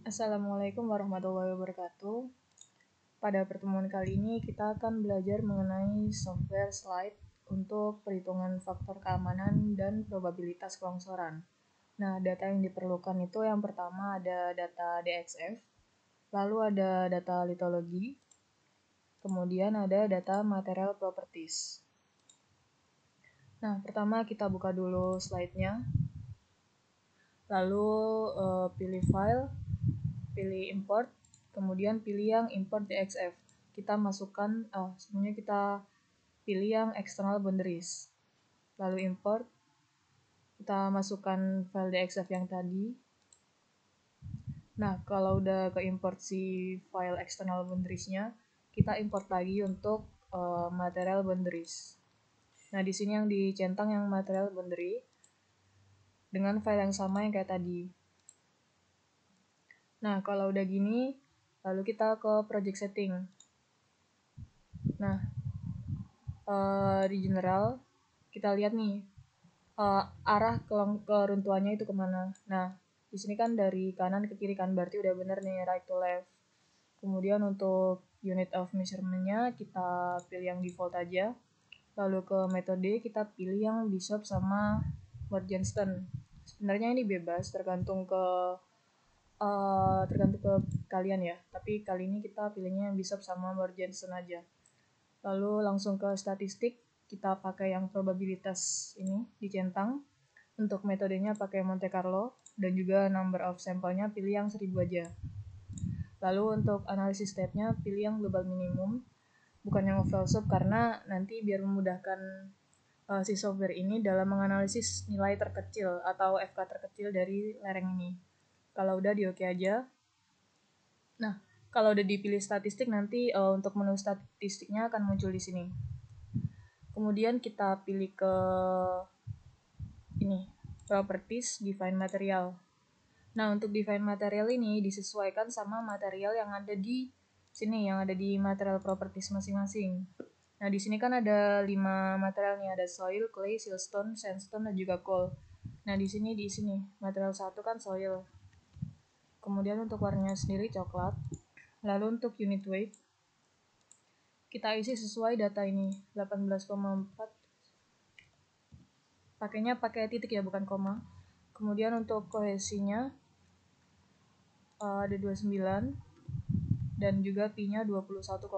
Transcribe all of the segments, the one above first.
Assalamualaikum warahmatullahi wabarakatuh. Pada pertemuan kali ini kita akan belajar mengenai software slide untuk perhitungan faktor keamanan dan probabilitas kelongsoran. Nah, data yang diperlukan itu yang pertama ada data DXF, lalu ada data litologi, kemudian ada data material properties. Nah, pertama kita buka dulu slide-nya, lalu pilih file, pilih import, kemudian pilih yang import DXF. Kita masukkan, sebenarnya kita pilih yang external boundaries. Lalu import, kita masukkan file DXF yang tadi. Nah, kalau udah ke import si file external boundaries-nya, kita import lagi untuk material boundaries. Nah, di sini yang dicentang yang material boundary dengan file yang sama yang kayak tadi. Nah, kalau udah gini, lalu kita ke project setting. Nah, di general, kita lihat nih, arah keruntuhannya itu kemana. Nah, di sini kan dari kanan ke kiri kan, berarti udah bener nih, right to left. Kemudian untuk unit of measurement-nya, kita pilih yang default aja. Lalu ke metode, kita pilih yang Bishop sama Morgenstern. Sebenarnya ini bebas, tergantung ke kalian ya, tapi kali ini kita pilihnya yang Bishop sama Morgenstern aja. Lalu langsung ke statistik, kita pakai yang probabilitas ini dicentang. Untuk metodenya pakai Monte Carlo, dan juga number of sampelnya pilih yang 1000 aja. Lalu untuk analisis state-nya pilih yang global minimum, bukan yang overall sub, karena nanti biar memudahkan si software ini dalam menganalisis nilai terkecil atau FK terkecil dari lereng ini. Kalau udah di oke aja. Nah, kalau udah dipilih statistik nanti untuk menu statistiknya akan muncul di sini. Kemudian kita pilih ke ini, properties define material. Nah, untuk define material ini disesuaikan sama material yang ada di sini, yang ada di material properties masing-masing. Nah, di sini kan ada 5 material nih, ada soil, clay, siltstone, sandstone, dan juga coal. Nah, di sini material 1 kan soil. Kemudian untuk warnanya sendiri coklat. Lalu untuk unit weight, kita isi sesuai data ini, 18,4. Pakainya pakai titik ya, bukan koma. Kemudian untuk kohesinya ada 29 dan juga pi-nya 21,6.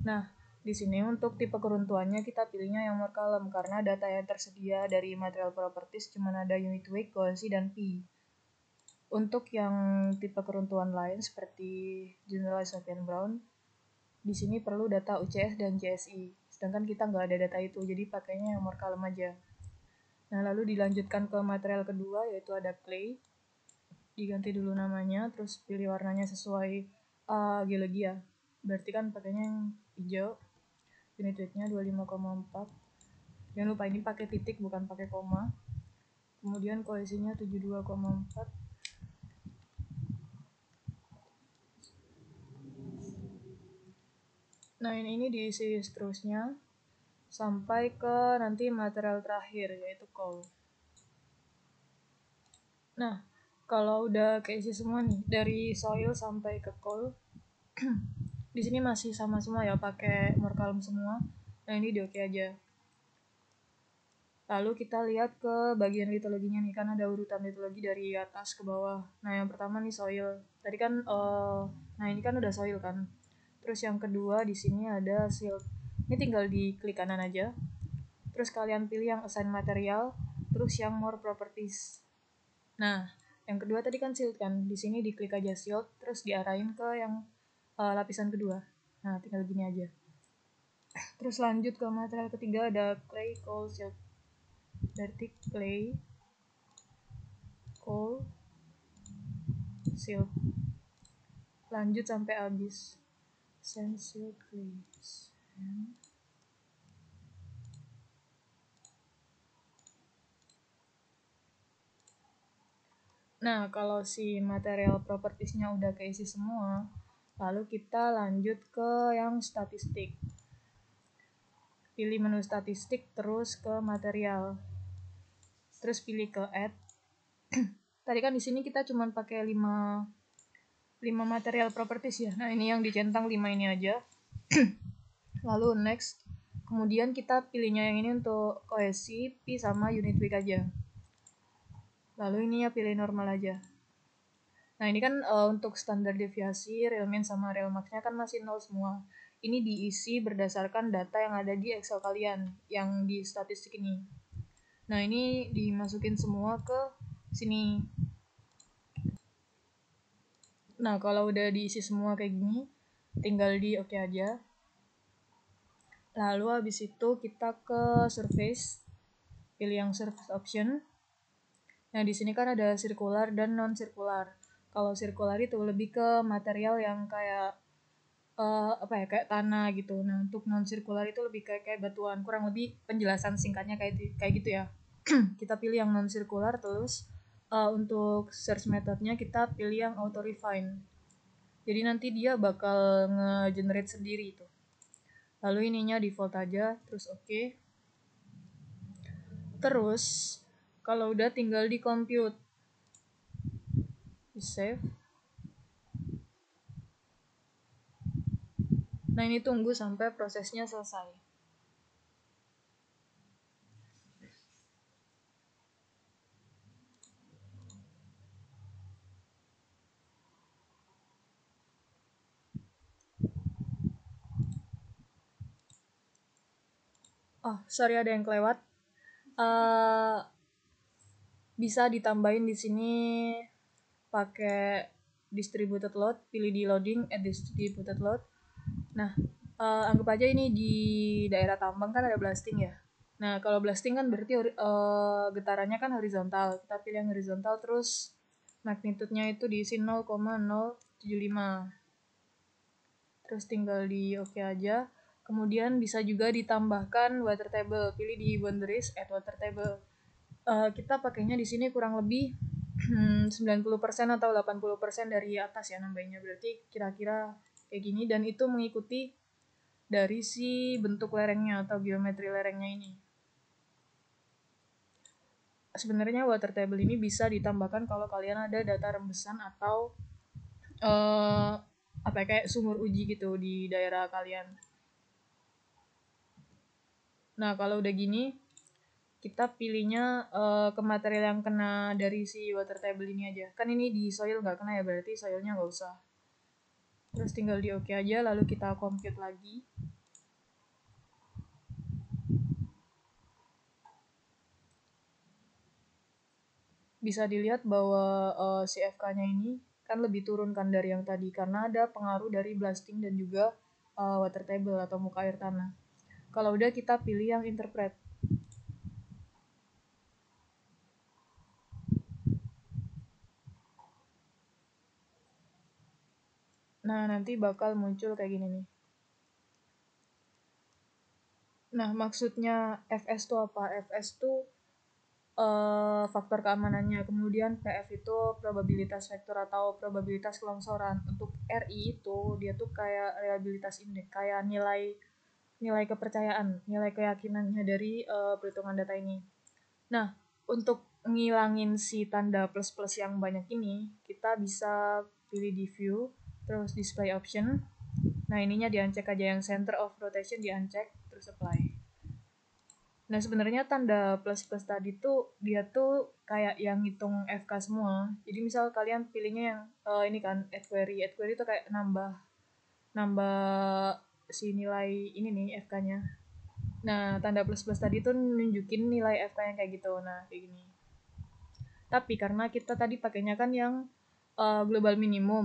Nah, di sini untuk tipe keruntuhannya kita pilihnya yang more column karena data yang tersedia dari material properties cuma ada unit weight, kohesi, dan pi. Untuk yang tipe keruntuhan lain seperti generalized Gaussian Brown, di sini perlu data UCS dan JSI. Sedangkan kita nggak ada data itu, jadi pakainya yang more column aja. Nah, lalu dilanjutkan ke material kedua, yaitu ada clay. Diganti dulu namanya, terus pilih warnanya sesuai geologi ya. Berarti kan pakainya yang hijau. Unit weight-nya 25,4. Jangan lupa ini pakai titik, bukan pakai koma. Kemudian kohesinya 72,4. Nah, ini diisi seterusnya sampai ke nanti material terakhir, yaitu coal. Nah, kalau udah keisi semua nih, dari soil sampai ke coal, di sini masih sama semua ya, pakai more column semua. Nah, ini di oke aja. Lalu kita lihat ke bagian litologinya nih, kan ada urutan litologi dari atas ke bawah. Nah, yang pertama nih soil. Tadi kan, nah ini kan udah soil kan. Terus yang kedua di sini ada silt. Ini tinggal diklik kanan aja. Terus kalian pilih yang assign material, terus yang more properties. Nah, yang kedua tadi kan silt kan. Di sini diklik aja silt, terus diarahin ke yang lapisan kedua. Nah, tinggal gini aja. Terus lanjut ke material ketiga ada clay, coal, silt. Berarti clay, coal, silt. Lanjut sampai habis. Sand, silt, clay, sand. Nah, kalau si material properties-nya udah keisi semua, lalu kita lanjut ke yang statistik. pilih menu statistik, terus ke material, terus pilih ke add. Tadi kan di sini kita cuma pakai 5 material properties ya. Nah, ini yang dicentang 5 ini aja. Lalu next, kemudian kita pilihnya yang ini untuk kohesi, pi sama unit week aja. Lalu ini ya pilih normal aja. Nah, ini kan untuk standar deviasi, real mean sama real max-nya kan masih 0 semua. Ini diisi berdasarkan data yang ada di Excel kalian, yang di statistik ini. Nah, ini dimasukin semua ke sini. Nah, kalau udah diisi semua kayak gini, tinggal di oke aja. Lalu habis itu kita ke surface, pilih yang surface option. Nah, di sini kan ada circular dan non circular. Kalau circular itu lebih ke material yang kayak kayak tanah gitu. Nah, untuk non circular itu lebih kayak batuan. Kurang lebih penjelasan singkatnya kayak gitu ya. Kita pilih yang non circular, terus untuk search methodnya kita pilih yang auto refine. Jadi nanti dia bakal nge-generate sendiri itu. Lalu ininya default aja, terus oke. Terus kalau udah tinggal di compute, di save. Nah, ini tunggu sampai prosesnya selesai. Oh, sorry ada yang kelewat. Bisa ditambahin di sini pakai distributed load, pilih di loading, add distributed load. Nah, anggap aja ini di daerah tambang kan ada blasting ya. Nah, kalau blasting kan berarti getarannya kan horizontal. Kita pilih yang horizontal, terus magnitude-nya itu diisi 0,075. Terus tinggal di oke aja. Kemudian bisa juga ditambahkan water table. Pilih di boundaries, add water table. Kita pakainya di sini kurang lebih 90% atau 80% dari atas ya nambahnya. Berarti kira-kira kayak gini, dan itu mengikuti dari si bentuk lerengnya atau geometri lerengnya ini. Sebenarnya water table ini bisa ditambahkan kalau kalian ada data rembesan atau kayak sumur uji gitu di daerah kalian. Nah, kalau udah gini, kita pilihnya ke material yang kena dari si water table ini aja. Kan ini di soil nggak kena ya, berarti soilnya nggak usah. Terus tinggal di oke aja, lalu kita compute lagi. Bisa dilihat bahwa si FK-nya ini kan lebih turun kan dari yang tadi, karena ada pengaruh dari blasting dan juga water table atau muka air tanah. Kalau udah kita pilih yang interpret. Nah, nanti bakal muncul kayak gini nih. Nah, maksudnya FS itu apa? FS itu faktor keamanannya. Kemudian PF itu probabilitas vektor atau probabilitas kelongsoran. Untuk RI itu dia tuh kayak reliabilitas indeks, kayak nilai kepercayaan, nilai keyakinannya dari perhitungan data ini. Nah, untuk ngilangin si tanda plus-plus yang banyak ini, kita bisa pilih di view, terus display option. Nah, ininya di uncheck aja, yang center of rotation di uncheck, terus apply. Nah, sebenarnya tanda plus-plus tadi tuh dia tuh kayak yang ngitung FK semua. Jadi misal kalian pilihnya yang ini kan add query. Add query tuh kayak nambah si nilai ini nih FK-nya. Nah, tanda plus-plus tadi tuh nunjukin nilai FK yang kayak gitu. Nah, kayak gini. Tapi karena kita tadi pakainya kan yang global minimum.